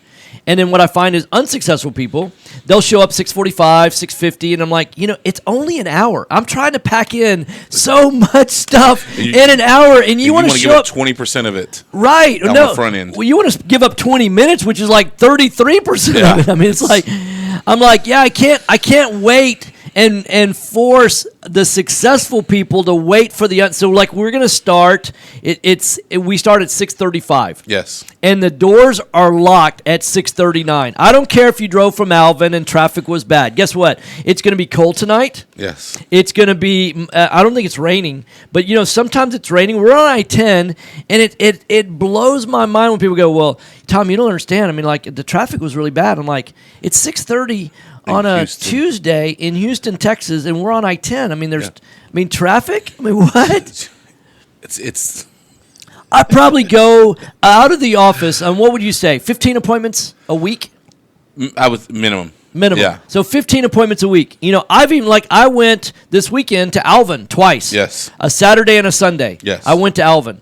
And then what I find is unsuccessful people, they'll show up 6:45, 6:50, and I'm like, it's only an hour. I'm trying to pack in so much stuff in an hour, and you want to show up 20% of it, right? On the front end. Well, you want to give up 20 minutes, which is like 33% of it. I mean, it's like, I'm like, I can't wait and force the successful people to wait for the so like we're gonna start. We start at 6:35. Yes. And the doors are locked at 6:39. I don't care if you drove from Alvin and traffic was bad. Guess what? It's going to be cold tonight. Yes. It's going to be, I don't think it's raining, but sometimes it's raining. We're on I-10, and it blows my mind when people go, well, Tom, you don't understand. I mean, like, the traffic was really bad. I'm like, it's 6:30 on a Tuesday in Houston, Texas, and we're on I-10. I mean, traffic? I mean, what? It's I probably go out of the office, and what would you say, 15 appointments a week? I was minimum. Yeah. So 15 appointments a week. I went this weekend to Alvin twice. Yes. A Saturday and a Sunday. Yes. I went to Alvin.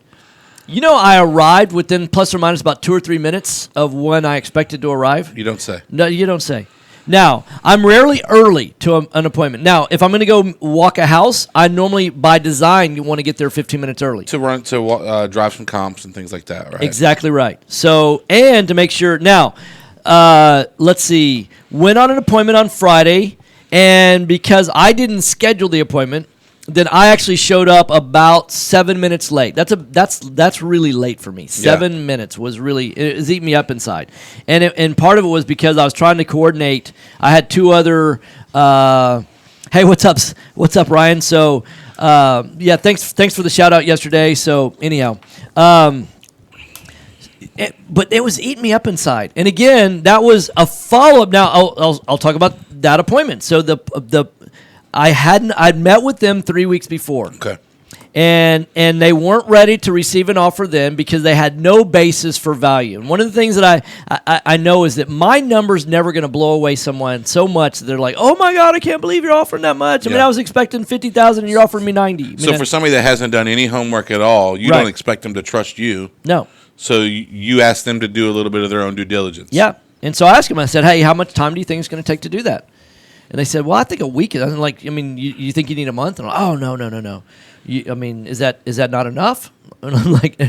I arrived within plus or minus about 2 or 3 minutes of when I expected to arrive. You don't say. No, you don't say. Now, I'm rarely early to an appointment. Now, if I'm going to go walk a house, I normally, by design, want to get there 15 minutes early. To drive some comps and things like that, right? Exactly right. So, and to make sure. Now, let's see. Went on an appointment on Friday, and because I didn't schedule the appointment, then I actually showed up about 7 minutes late. That's really late for me. 7 minutes was eating me up inside, and part of it was because I was trying to coordinate. I had 2 other. Hey, what's up, Ryan? So, thanks for the shout out yesterday. So anyhow, but it was eating me up inside. And again, that was a follow up. Now I'll talk about that appointment. So I'd met with them 3 weeks before. Okay. And they weren't ready to receive an offer then because they had no basis for value. And one of the things that I know is that my number's never going to blow away someone so much that they're like, oh my God, I can't believe you're offering that much. I mean, I was expecting $50,000 and you're offering me $90,000. So for somebody that hasn't done any homework at all, you don't expect them to trust you. No. So you ask them to do a little bit of their own due diligence. Yeah. And so I asked them, I said, hey, how much time do you think it's going to take to do that? And they said, well, I think a week. I'm like, I mean, you think you need a month? And I'm like, oh, no. I mean, is that not enough? And I'm like,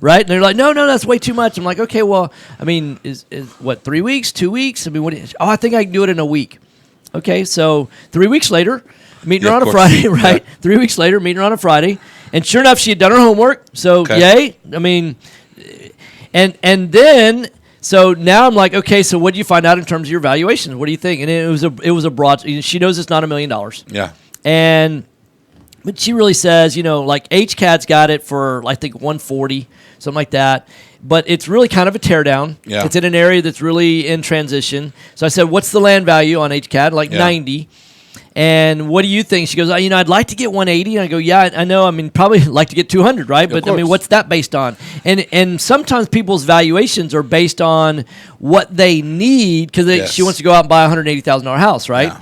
right? And they're like, no, that's way too much. I'm like, okay, well, I mean, is what, 3 weeks, 2 weeks? I mean, I think I can do it in a week. Okay, so 3 weeks later, meeting her on a Friday, right? Yeah. 3 weeks later, meeting her on a Friday. And sure enough, she had done her homework. So, yay. I mean, and then... So now I'm like, okay, so what do you find out in terms of your valuations? What do you think? And it was a broad. She knows it's not $1 million. Yeah. But she really says, like HCAD's got it for I think 140, something like that. But it's really kind of a teardown. Yeah. It's in an area that's really in transition. So I said, what's the land value on HCAD? Like 90. And what do you think? She goes, I'd like to get 180. And I go, yeah, I know. I mean, probably like to get 200, right? But I mean, what's that based on? And sometimes people's valuations are based on what they need because she wants to go out and buy a $180,000 house, right? Yeah.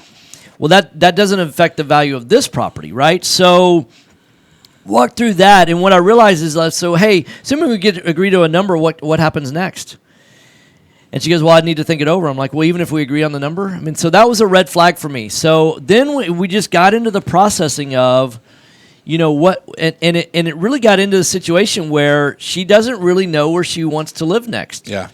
Well, that doesn't affect the value of this property, right? So walk through that, and what I realized is, hey, assuming we agree to a number, what happens next? And she goes, well, I need to think it over. I'm like, well, even if we agree on the number? I mean, so that was a red flag for me. So then we just got into the processing of, what, and it really got into the situation where she doesn't really know where she wants to live next. Yeah.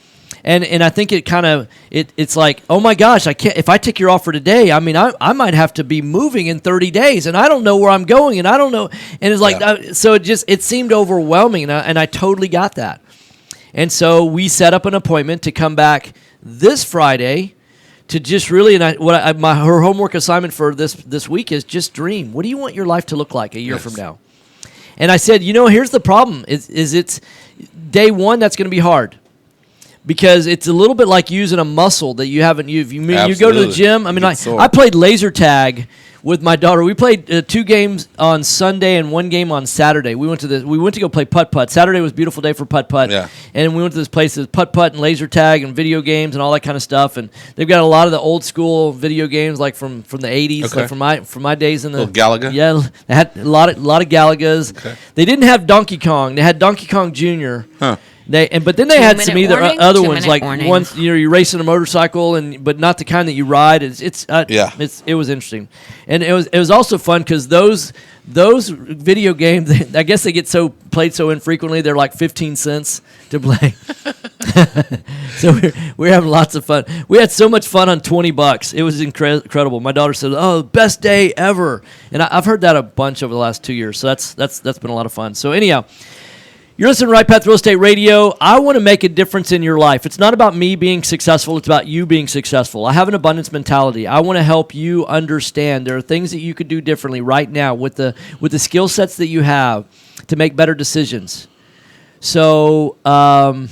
And I think it kind of, it's like, oh my gosh, I can't, if I take your offer today, I mean, I might have to be moving in 30 days and I don't know where I'm going and I don't know. And it's like, so it seemed overwhelming and I totally got that. And so we set up an appointment to come back this Friday to just really, and her homework assignment for this week is just dream. What do you want your life to look like a year from now? And I said, here's the problem: is it's day one that's going to be hard because it's a little bit like using a muscle that you haven't used. You go to the gym. I mean, I played laser tag with my daughter. We played 2 games on Sunday and 1 game on Saturday. We went to go play putt-putt. Saturday was a beautiful day for putt-putt. Yeah. And we went to this place that's putt-putt and laser tag and video games and all that kind of stuff. And they've got a lot of the old school video games like from the 80s, like from my days in the Galaga. Yeah, they had a lot of Galagas. Okay. They didn't have Donkey Kong. They had Donkey Kong Jr. Huh. But then they had some other ones like ones you're racing a motorcycle but not the kind that you ride. It was interesting, and it was also fun because those video games, I guess they get played so infrequently, they're like 15 cents to play. So we're having lots of fun. We had so much fun on $20. It was incredible. My daughter said, "Oh, best day ever," and I've heard that a bunch over the last 2 years. So that's been a lot of fun. So anyhow. You're listening to Right Path Real Estate Radio. I want to make a difference in your life. It's not about me being successful. It's about you being successful. I have an abundance mentality. I want to help you understand there are things that you could do differently right now with the skill sets that you have to make better decisions. So, the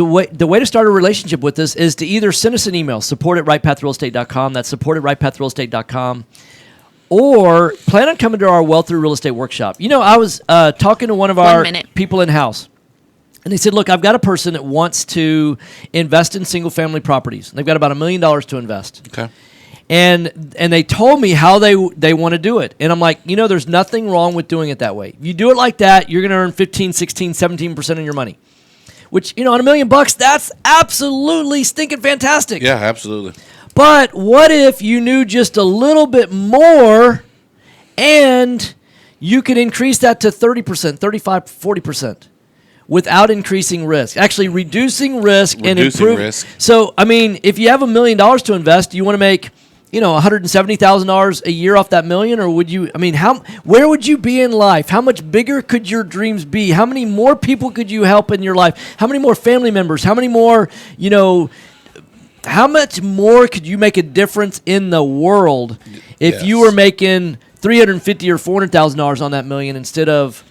way to start a relationship with us is to either send us an email, support@rightpathrealestate.com. That's support@rightpathrealestate.com. Or plan on coming to our Wealth Through Real Estate workshop. I was talking to one of our people in-house, and they said, look, I've got a person that wants to invest in single-family properties. They've got about $1 million to invest. Okay. And they told me how they want to do it. And I'm like, there's nothing wrong with doing it that way. If you do it like that, you're going to earn 15, 16, 17% of your money. Which, on $1 million, that's absolutely stinking fantastic. Yeah, absolutely. But what if you knew just a little bit more and you could increase that to 30%, 35%, 40% without increasing risk? Actually, reducing risk and improving risk. So, I mean, if you have $1 million to invest, do you want to make, $170,000 a year off that million? Or would you, where would you be in life? How much bigger could your dreams be? How many more people could you help in your life? How many more family members? How many more, how much more could you make a difference in the world if you were making $350,000 or $400,000 on that million instead of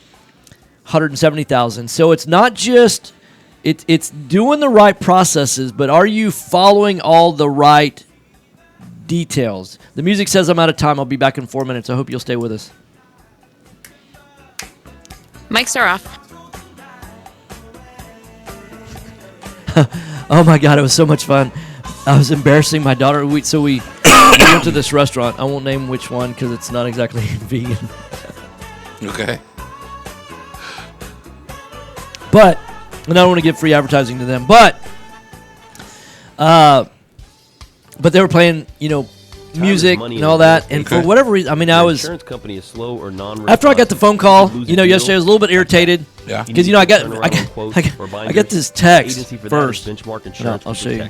$170,000? So it's not just it's doing the right processes, but are you following all the right details. The music says I'm out of time. I'll be back in 4 minutes. I hope you'll stay with us. Mics are off. Oh my God, it was so much fun. I was embarrassing my daughter. We went to this restaurant. I won't name which one because it's not exactly vegan. Okay. But, and I don't want to give free advertising to them, but they were playing, music and all that, and for whatever reason, I mean, I was. Insurance company is slow or non. After I got the phone call, yesterday I was a little bit irritated. Yeah. Because I got this text first. Benchmark Insurance. I'll show you.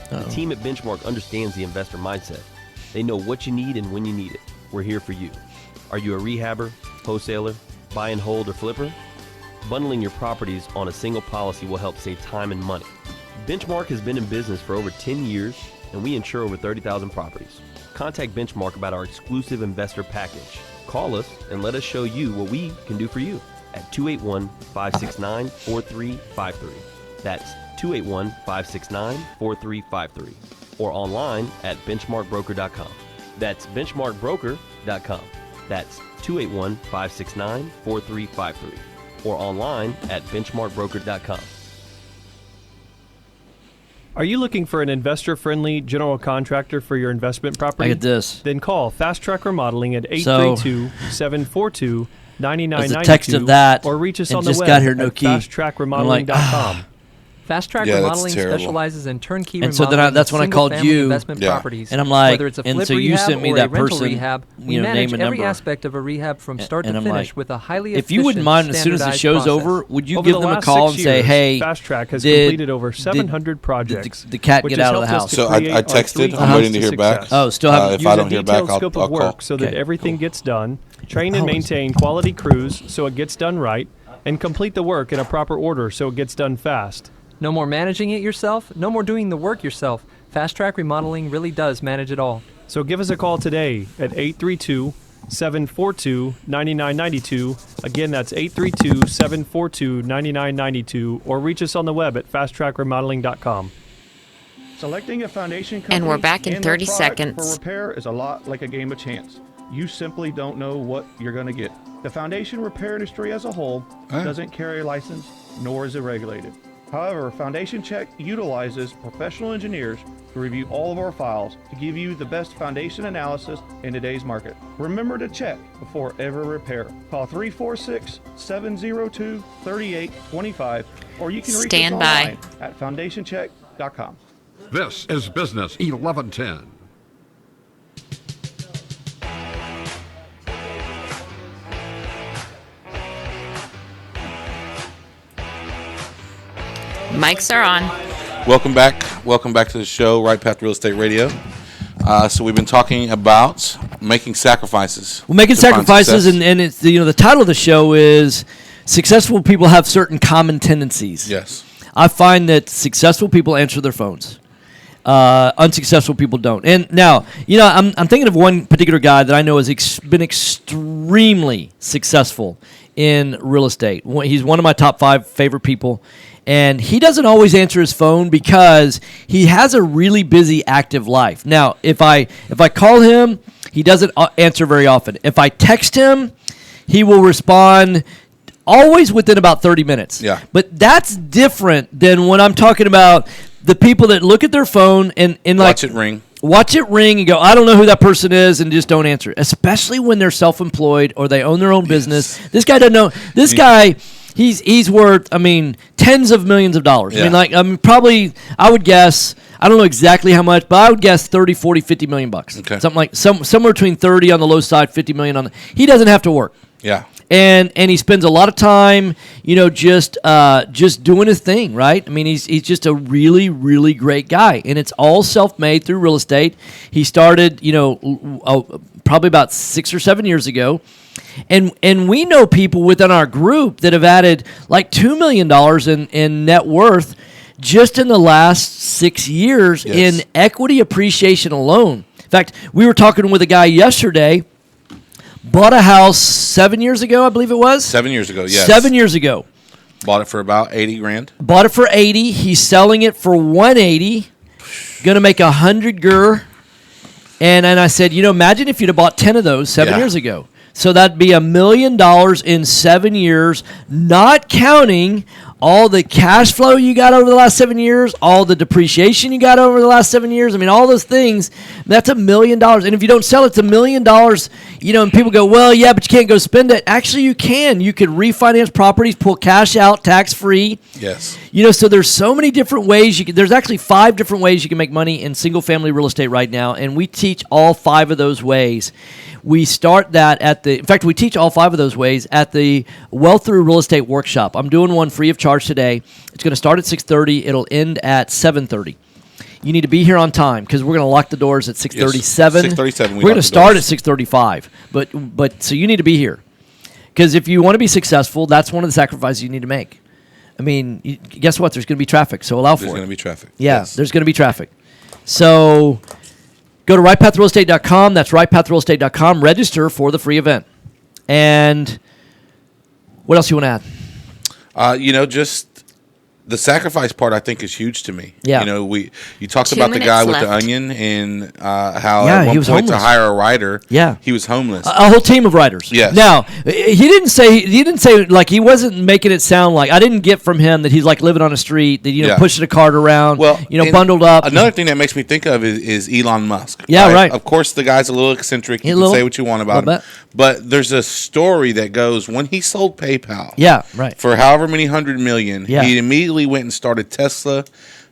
The team at Benchmark understands the investor mindset. They know what you need and when you need it. We're here for you. Are you a rehabber, wholesaler, buy and hold, or flipper? Bundling your properties on a single policy will help save time and money. Benchmark has been in business for over 10 years, and we insure over 30,000 properties. Contact Benchmark about our exclusive investor package. Call us and let us show you what we can do for you at 281-569-4353. That's 281-569-4353. Or online at benchmarkbroker.com. That's benchmarkbroker.com. That's 281-569-4353. Or online at benchmarkbroker.com. Are you looking for an investor-friendly general contractor for your investment property? I get this. Then call Fast Track Remodeling at 832-742-9992 text of that, or reach us and on the just web got here, no at key. fasttrackremodeling.com. Fast Track Remodeling specializes in turnkey and remodeling. So then that's when I called you, investment properties. And I'm like, whether it's a and flip so you rehab sent me or that a rental person, rehab, we manage name and every number. aspect of a rehab from start to I'm finish like, with a highly if you wouldn't mind, as soon as the show's over, would you give them a call and say, hey, Fast Track has completed over 700 projects. The cat get out of the house? So I texted. I'm waiting to hear back. Oh, still haven't. If I don't hear back, I'll scope of work call. so that everything gets done. Train and maintain quality crews so it gets done right, and complete the work in a proper order so it gets done fast. No more managing it yourself, no more doing the work yourself. Fast Track Remodeling really does manage it all. So give us a call today at 832-742-9992. Again, that's 832-742-9992, or reach us on the web at fasttrackremodeling.com. Selecting a foundation company And we're back in and their 30 product seconds. for repair is a lot like a game of chance. You simply don't know what you're going to get. The foundation repair industry as a whole doesn't carry a license, nor is it regulated. However, Foundation Check utilizes professional engineers to review all of our files to give you the best foundation analysis in today's market. Remember to check before every repair. Call 346-702-3825, or you can reach us online at foundationcheck.com. This is Business 1110. Mics are on. Welcome back. Welcome back to the show, Right Path Real Estate Radio. So we've been talking about making sacrifices. Well, making sacrifices, and it's the title of the show is Successful People Have Certain Common Tendencies. Yes. I find that successful people answer their phones. Unsuccessful people don't. And now, I'm thinking of one particular guy that I know has been extremely successful in real estate. He's one of my top 5 favorite people. And he doesn't always answer his phone because he has a really busy, active life. Now, if I call him, he doesn't answer very often. If I text him, he will respond always within about 30 minutes. Yeah. But that's different than when I'm talking about the people that look at their phone and watch it ring. Watch it ring and go, I don't know who that person is, and just don't answer. Especially when they're self-employed or they own their own business. This guy doesn't know. This guy... He's worth, tens of millions of dollars. Yeah. Probably, I would guess, I don't know exactly how much, but I would guess 30, 40, 50 million bucks. Okay. Something like, somewhere between 30 on the low side, 50 million on the, he doesn't have to work. Yeah. And he spends a lot of time, just doing his thing, right? He's just a really, really great guy. And it's all self-made through real estate. He started, probably about 6 or 7 years ago. And we know people within our group that have added like $2 million in net worth just in the last 6 years in equity appreciation alone. In fact, we were talking with a guy yesterday, bought a house 7 years ago, I believe it was. 7 years ago, yes. 7 years ago. Bought it for about $80,000. Bought it for $80,000. He's selling it for $180,000. Going to make $100,000. And I said, imagine if you'd have bought 10 of those 7 years ago. So that'd be $1 million in 7 years, not counting all the cash flow you got over the last 7 years, all the depreciation you got over the last 7 years. I mean, all those things, that's $1 million. And if you don't sell it, it's $1 million, and people go, well, yeah, but you can't go spend it. Actually, you can. You could refinance properties, pull cash out tax-free. Yes. So there's so many different ways. There's actually 5 different ways you can make money in single-family real estate right now, and we teach all 5 of those ways. We start that in fact, we teach all 5 of those ways at the Wealth Through Real Estate Workshop. I'm doing one free of charge today. It's going to start at 6:30. It'll end at 7:30. You need to be here on time because we're going to lock the doors at 6:37. Yes, 6:37. We're going to start at 6:35. But so you need to be here because if you want to be successful, that's one of the sacrifices you need to make. I mean, guess what? There's going to be traffic, so allow for it. There's going to be traffic. Yeah, yes. There's going to be traffic. So go to rightpathrealestate.com. That's rightpathrealestate.com. Register for the free event. And what else you want to add? Just the sacrifice part I think is huge to me. Yeah. You talked 2 about the guy with minutes the left. onion and how at one he was point to homeless. hire a writer, Yeah. he was homeless. A whole team of writers. Yes. Now, he didn't say like he wasn't making it sound like I didn't get from him that he's like living on a street, that pushing a cart around, and bundled up. Another thing that makes me think of is Elon Musk. Yeah, right. Of course, the guy's a little eccentric. You can say what you want about him. But there's a story that goes when he sold PayPal. Yeah, right. For however many $100 million, Yeah. he immediately went and started Tesla,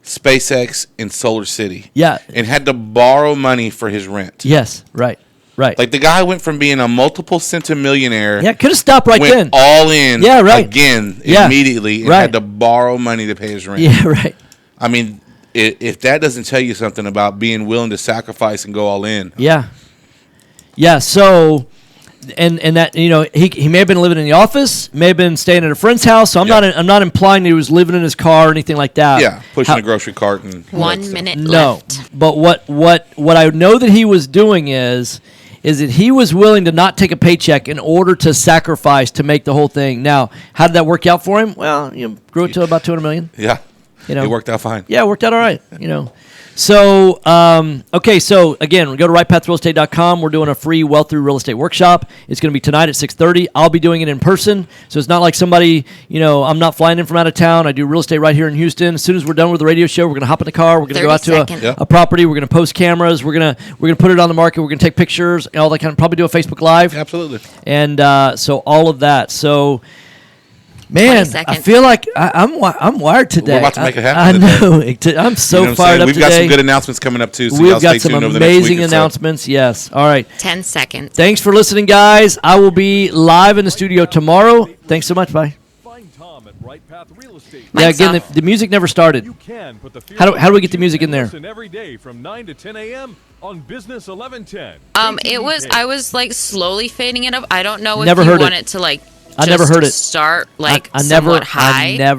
SpaceX, and Solar City. Yeah. And had to borrow money for his rent. Yes, right. Like the guy went from being a multiple centimillionaire. Yeah, could have stopped right went then. all in. Yeah, right. Again, Yeah. immediately, and Right. had to borrow money to pay his rent. Yeah, right. I mean, if that doesn't tell you something about being willing to sacrifice and go all in. Yeah. Yeah, so and that he may have been living in the office, may have been staying at a friend's house. So I'm not implying that he was living in his car or anything like that. Yeah, pushing a grocery cart and 1 minute No, left. but what I know that he was doing is that he was willing to not take a paycheck in order to sacrifice to make the whole thing. Now, how did that work out for him? Well, grew it to about $200 million. Yeah, it worked out fine. Yeah, it worked out all right. So, okay, so again, go to rightpathrealestate.com. We're doing a free Wealth Through Real Estate Workshop. It's going to be tonight at 6:30. I'll be doing it in person, so it's not like somebody, I'm not flying in from out of town. I do real estate right here in Houston. As soon as we're done with the radio show, we're going to hop in the car. We're going to go out to a property. We're going to post cameras. We're going to put it on the market. We're going to take pictures, and all that kind of, probably do a Facebook Live. Absolutely. And so all of that. So, man, I feel like I'm wired today. We're about to make it happen. I know. I'm so fired up We've today. got some good announcements coming up too. So We've y'all got stay some tuned over the next amazing week or so. announcements. Yes. All right. 10 seconds. Thanks for listening, guys. I will be live in the studio tomorrow. Thanks so much. Bye. Find Tom at Right Path Real Estate. Yeah. Again, the music never started. You can put the How do we get the music in there? Listen every day from 9 to 10 a.m. on Business 1110. I was like slowly fading it up. I don't know if Never you heard want it. it to like I never heard it. start like I somewhat high. never.